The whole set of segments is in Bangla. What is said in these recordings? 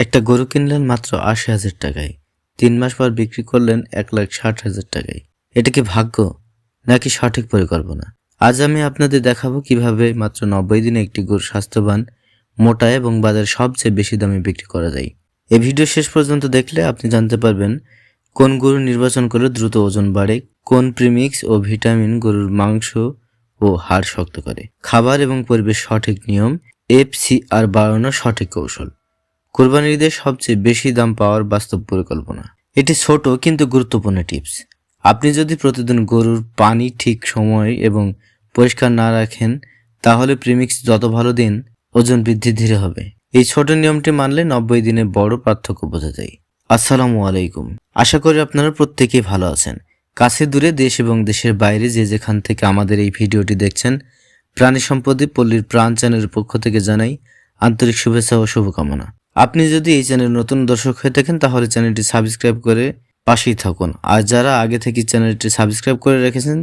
একটা গরু কিনলেন মাত্র ৮০,০০০ টাকায়, ৩ মাস পর বিক্রি করলেন ১,৬০,০০০ টাকায়। এটা কি ভাগ্য নাকি সঠিক পরিকল্পনা? আজ আমি আপনাদের দেখাবো কিভাবে মাত্র ৯০ দিনে একটি গরু স্বাস্থ্যবান, মোটা এবং বাজারে সবচেয়ে বেশি দামে বিক্রি করা যায়। এই ভিডিও শেষ পর্যন্ত দেখলে আপনি জানতে পারবেন কোন গরু নির্বাচন করলে দ্রুত ওজন বাড়ে, কোন প্রিমিক্স ও ভিটামিন গরুর মাংস ও হাড় শক্ত করে, খাবার এবং পরিবেশ সঠিক নিয়ম, FCR বাড়ানোর সঠিক কৌশল, কোরবানির ঈদে সবচেয়ে বেশি দাম পাওয়ার বাস্তব পরিকল্পনা। এটি ছোট কিন্তু গুরুত্বপূর্ণ টিপস। আপনি যদি প্রতিদিন গরুর পানি ঠিক সময় এবং পরিষ্কার না রাখেন, তাহলে প্রিমিক্স যত ভালো দিন, ওজন বৃদ্ধি ধীরে হবে। এই ছোট নিয়মটি মানলে ৯০ দিনে বড় পার্থক্য বোঝা যায়। আসসালামু আলাইকুম, আশা করি আপনারা প্রত্যেকেই ভালো আছেন। কাছে দূরে, দেশ এবং দেশের বাইরে যে যেখান থেকে আমাদের এই ভিডিওটি দেখছেন, প্রাণী সম্পদে পল্লীর প্রাণ চ্যানেলের পক্ষ থেকে জানাই আন্তরিক শুভেচ্ছা ও শুভকামনা। আপনি যদি এই চ্যানেলের নতুন দর্শক হয়ে থাকেন, তাহলে চ্যানেলটি সাবস্ক্রাইব করে পাশেই থাকুন। আর যারা আগে থেকে চ্যানেলটি সাবস্ক্রাইব করে রেখেছেন,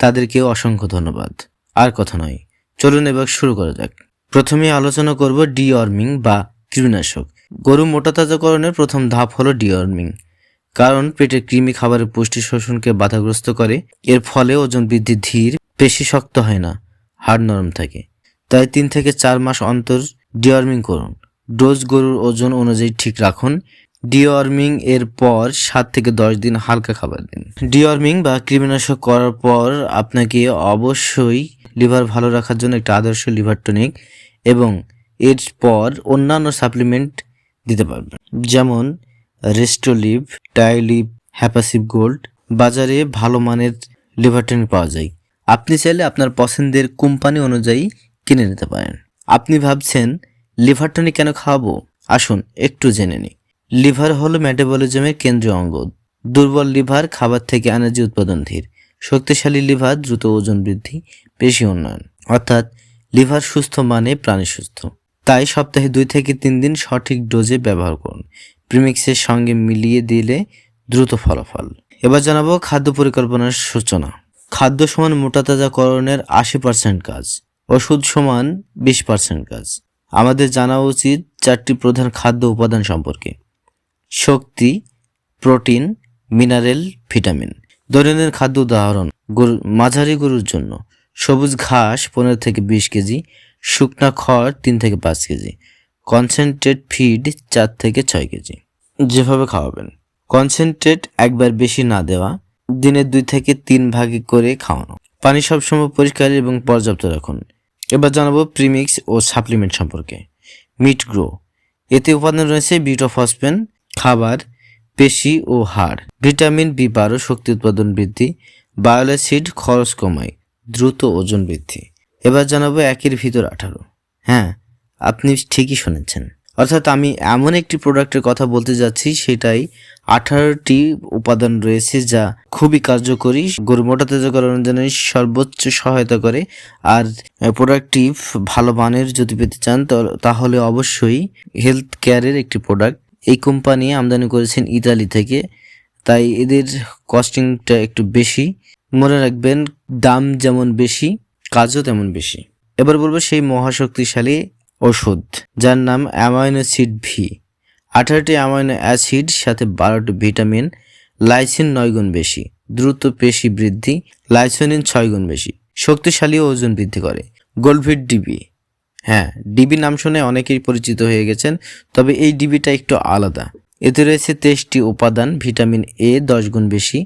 তাদেরকেও অসংখ্য ধন্যবাদ। আর কথা নয়, চলুন এবার শুরু করা যাক। প্রথমে আলোচনা করব ডিওয়ার্মিং বা কৃমিনাশক। গরু মোটাতাজাকরণের প্রথম ধাপ হলো ডিওয়ার্মিং, কারণ পেটের কৃমি খাবারের পুষ্টি শোষণকে বাধাগ্রস্ত করে। এর ফলে ওজন বৃদ্ধি ধীর, পেশি শক্ত হয় না, হাড় নরম থাকে। তাই ৩ থেকে ৪ মাস অন্তর ডিওয়ার্মিং করুন। ডোজ গরুর ওজন অনুযায়ী ঠিক রাখুন। ডিওয়ার্মিং এর পর ৭ থেকে ১০ দিন হালকা খাবার দিন। ডিওয়ার্মিং বা কৃমিনাশক করার পর আপনাকে অবশ্যই লিভার ভালো রাখার জন্য একটা আদর্শ লিভার টনিক এবং এর পর অন্যান্য সাপ্লিমেন্ট দিতে পারবেন, যেমন রেস্টোলিভ, ডাইলিভ, হ্যাপাসিভ গোল্ড। বাজারে ভালো মানের লিভার টনিক পাওয়া যায়। আপনি চাইলে আপনার পছন্দের কোম্পানি অনুযায়ী কিনে নিতে পারেন। আপনি ভাবছেন লিভার টনিক কেন খাওয়াবো? আসুন একটু জেনে নিই। লিভার হলো মেটাবলিজমের কেন্দ্রীয় অঙ্গ। দুর্বল লিভার খাবার থেকে এনার্জি উৎপাদন ধীর। শক্তিশালী লিভার দ্রুত ওজন বৃদ্ধি, পেশি উন্নয়ন। অর্থাৎ লিভার সুস্থ মানে প্রাণী সুস্থ। তাই সপ্তাহে ২ থেকে ৩ দিন সঠিক ডোজে ব্যবহার করুন। প্রিমিক্সের সঙ্গে মিলিয়ে দিলে দ্রুত ফলাফল। এবার জানাবো খাদ্য পরিকল্পনার সূচনা। খাদ্য সমান মোটাতাজাকরণের ৮০% কাজ, ওষুধ সমান ২০% কাজ। আমাদের জানা উচিত ৪টি প্রধান খাদ্য উপাদান সম্পর্কে: শক্তি, প্রোটিন, মিনারেল, ভিটামিন। দৈনন্দিন খাদ্য উদাহরণ: মাঝারি গরুর জন্য সবুজ ঘাস ১৫ থেকে ২০ কেজি, শুকনা খড় ৩ থেকে ৫ কেজি, কনসেন্ট্রেট ফিড ৪ থেকে ৬ কেজি। যেভাবে খাওয়াবেন: কনসেন্ট্রেট একবার বেশি না দেওয়া, দিনের ২ থেকে ৩ ভাগে করে খাওয়ানো। পানি সবসময় পরিষ্কার এবং পর্যাপ্ত রাখুন। এবার জানাবো প্রিমিক্স ও সাপ্লিমেন্ট সম্পর্কে। মিট গ্রো, এতে উপাদান রয়েছে বিউটোফসফেন, খাবার, পেশি ও হাড়। ভিটামিন B12 শক্তি উৎপাদন বৃদ্ধি, বায়োলাসিড খরচ কমায়, দ্রুত ওজন বৃদ্ধি। এবার জানাবো ১-এর ভিতর ১৮। হ্যাঁ, আপনি ঠিকই শুনেছেন। অর্থাৎ আমি এমন একটি প্রোডাক্টের কথা বলতে যাচ্ছি, সেটাই ১৮টি উপাদান রয়েছে যা খুবই কার্যকরী, গরু মোটাতাজাকরণের জন্য সর্বোচ্চ সহায়তা করে। আর প্রোডাক্টটি ভালো মানের যদি পেতে চান, তাহলে অবশ্যই হেলথ কেয়ারের একটি প্রোডাক্ট। এই কোম্পানি আমদানি করেছেন ইতালি থেকে, তাই এদের কস্টিংটা একটু বেশি। মনে রাখবেন, দাম যেমন বেশি, কাজও তেমন বেশি। এবার বলবো সেই মহাশক্তিশালী ওষুধ যার নাম অ্যামাইনোসিড ভি। 18টি অ্যামাইনো অ্যাসিড সাথে 12টি ভিটামিন, লাইসিন 9 গুণ বেশি, দ্রুত পেশি বৃদ্ধি, লাইসোনিন 6 গুণ বেশি, শক্তিশালী ওজন বৃদ্ধি করে। গোল্ডভিট ডিবি। হ্যাঁ, ডিবি নাম শুনে অনেকেই পরিচিত হয়ে গেছেন, তবে এই ডিবিটা একটু আলাদা। এতে রয়েছে 23টি উপাদান, ভিটামিন এ 10 গুণ বেশি,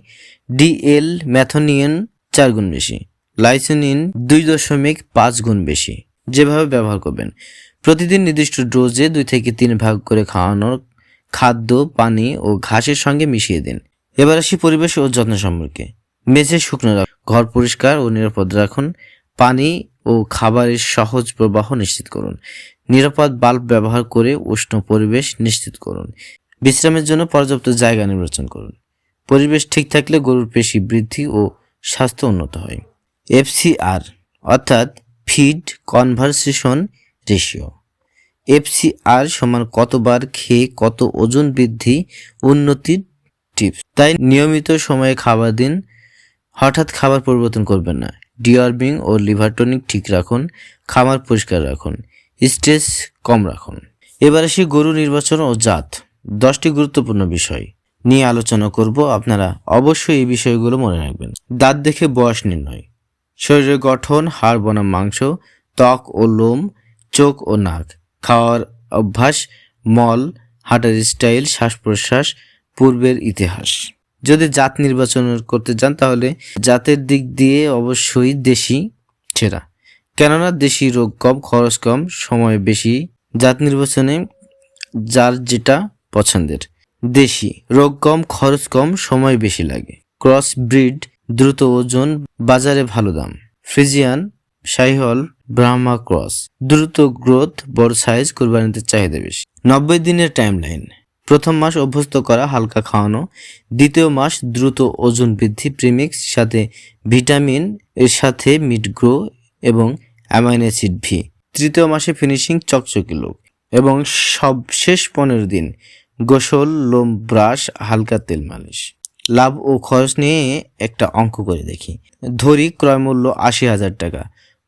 ডিএল ম্যাথোনিয়ান 4 গুণ বেশি, লাইসোনিন 2.5 গুণ বেশি। যেভাবে ব্যবহার করবেন: প্রতিদিন নির্দিষ্ট ডোজে 2 থেকে 3 ভাগ করে খাওয়ানোর, খাদ্য, পানি ও ঘাসের সঙ্গে মিশিয়ে দিন। এবার আসি পরিবেশ ও যত্ন সম্পর্কে। মেঝে শুকনো রাখুন, ঘর পরিষ্কার ও নিরাপদ রাখুন, পানি ও খাবারের সহজ প্রবাহ নিশ্চিত করুন, নিরাপদ বাল্ব ব্যবহার করে উষ্ণ পরিবেশ নিশ্চিত করুন, বিশ্রামের জন্য পর্যাপ্ত জায়গা নির্বাচন করুন। পরিবেশ ঠিক থাকলে গরুর পেশি বৃদ্ধি ও স্বাস্থ্য উন্নত হয়। FCR অর্থাৎ ফিড কনভারসেশন রেশিও। FCR সমান কতবার খেয়ে কত ওজন বৃদ্ধি উন্নতির টিপস। তাই নিয়মিত সময়ে খাবার দিন, হঠাৎ খাবার পরিবর্তন করবেন না। ডিওয়ার্মিং ও লিভার টনিক ঠিক রাখুন, খামার পরিষ্কার রাখুন, স্ট্রেস কম রাখুন। এবার আসি গরু নির্বাচন ও জাত। 10টি গুরুত্বপূর্ণ বিষয় নিয়ে আলোচনা করব, আপনারা অবশ্যই এই বিষয়গুলো মনে রাখবেন। দাঁত দেখে বয়স নির্ণয়, শরীরের গঠন, হাড় বনাম মাংস, ত্বক ও লোম, চোখ ও নাক, খাওয়ার অভ্যাস, মল, হাঁটার স্টাইল, শ্বাস প্রশ্বাস, পূর্বের ইতিহাস। যদি জাত নির্বাচন করতে চান তাহলে জাতের দিক দিয়ে অবশ্যই দেশি সেরা, কেননা দেশি রোগ কম, খরচ কম, সময় বেশি। জাত নির্বাচনে যার যেটা পছন্দের। দেশি, রোগ কম, খরচ কম, সময় বেশি লাগে। ক্রস ব্রিড, দ্রুত ওজন, বাজারে ভালো দাম। ফ্রিজিয়ান, শাহিওয়াল, ব্রাহ্মা ক্রস, দ্রুত গ্রোথ, বড় সাইজ, কুরবানিতে চাহিদা বেশি। 90 দিনের টাইমলাইন। প্রথম মাস অভ্যস্ত করা, হালকা খাওয়ানো। দ্বিতীয় মাস দ্রুত ওজন বৃদ্ধি, প্রিমিক্স সাথে ভিটামিন এর সাথে মিট গ্রো এবং অ্যামাইনো অ্যাসিড ভি। তৃতীয় মাসে ফিনিশিং, চকচকে লুক। এবং সবশেষ 15 দিন গোসল, লোম ব্রাশ, হালকা তেল মালিশ। লাভ ও খরচ নিয়ে একটা অঙ্ক করে দেখি। ধরি ক্রয় মূল্য 80,000 টাকা,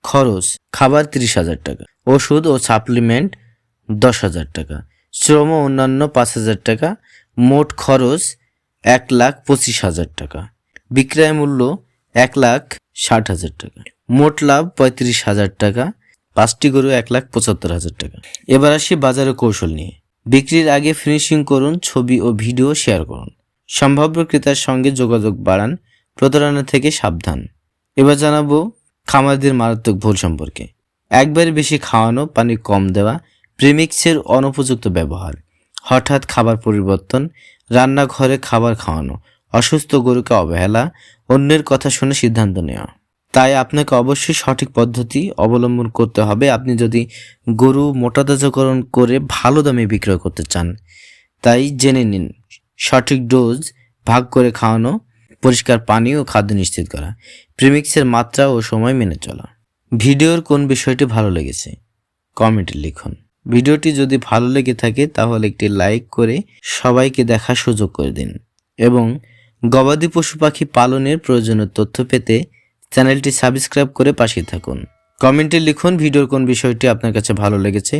খরচ খাবার 30,000 টাকা, ওষুধ ও সাপ্লিমেন্ট 10,000 টাকা, শ্রম ও অন্যান্য 5,000 টাকা, মোট খরচ 1,25,000 টাকা, বিক্রয় মূল্য 1,60,000 টাকা, মোট লাভ 35,000 টাকা, 5টি গরু 1,75,000 টাকা। এবার আসি বাজারে কৌশল নিয়ে। বিক্রির আগে ফিনিশিং করুন, ছবি ও ভিডিও শেয়ার করুন, সম্ভাব্য ক্রেতার সঙ্গে যোগাযোগ বাড়ান, প্রতারণা থেকে সাবধান। এবার জানাবো খামারদের মারাত্মক ভুল সম্পর্কে। একবারে বেশি খাওয়ানো, পানি কম দেওয়া, প্রিমিক্সের অনুপযুক্ত ব্যবহার, হঠাৎ খাবার পরিবর্তন, রান্নাঘরে খাবার খাওয়ানো, অসুস্থ গরুকে অবহেলা, অন্যের কথা শুনে সিদ্ধান্ত নেওয়া। তাই আপনাকে অবশ্যই সঠিক পদ্ধতি অবলম্বন করতে হবে আপনি যদি গরু মোটাতাজাকরণ করে ভালো দামে বিক্রয় করতে চান। তাই জেনে নিন সঠিক ডোজ, ভাগ করে খাওয়ানো, পরিষ্কার পানি ও খাদ্য নিশ্চিত করা, প্রিমিক্সের মাত্রা ও সময় মেনে চলা। ভিডিওর কোন বিষয়টি ভালো লেগেছে কমেন্টে লিখুন। ভিডিওটি যদি ভালো লেগে থাকে তাহলে একটি লাইক করে সবাইকে দেখার সুযোগ করে দিন এবং গবাদি পশু পাখি পালনের প্রয়োজনীয় তথ্য পেতে চ্যানেলটি সাবস্ক্রাইব করে পাশে থাকুন। কমেন্টে লিখুন ভিডিওর কোন বিষয়টি আপনার কাছে ভালো লেগেছে,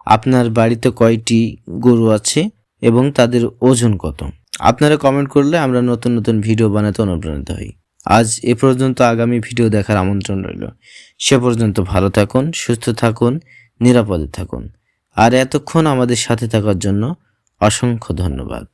আপনার বাড়িতে কয়টি গরু আছে এবং তাদের ওজন কত। আপনারা কমেন্ট করলে আমরা নতুন নতুন ভিডিও বানাতে অনুপ্রাণিত হই। আজ এ পর্যন্ত, আগামী ভিডিও দেখার আমন্ত্রণ রইল। সে পর্যন্ত ভালো থাকুন, সুস্থ থাকুন, নিরাপদে থাকুন। আর এতক্ষণ আমাদের সাথে থাকার জন্য অসংখ্য ধন্যবাদ।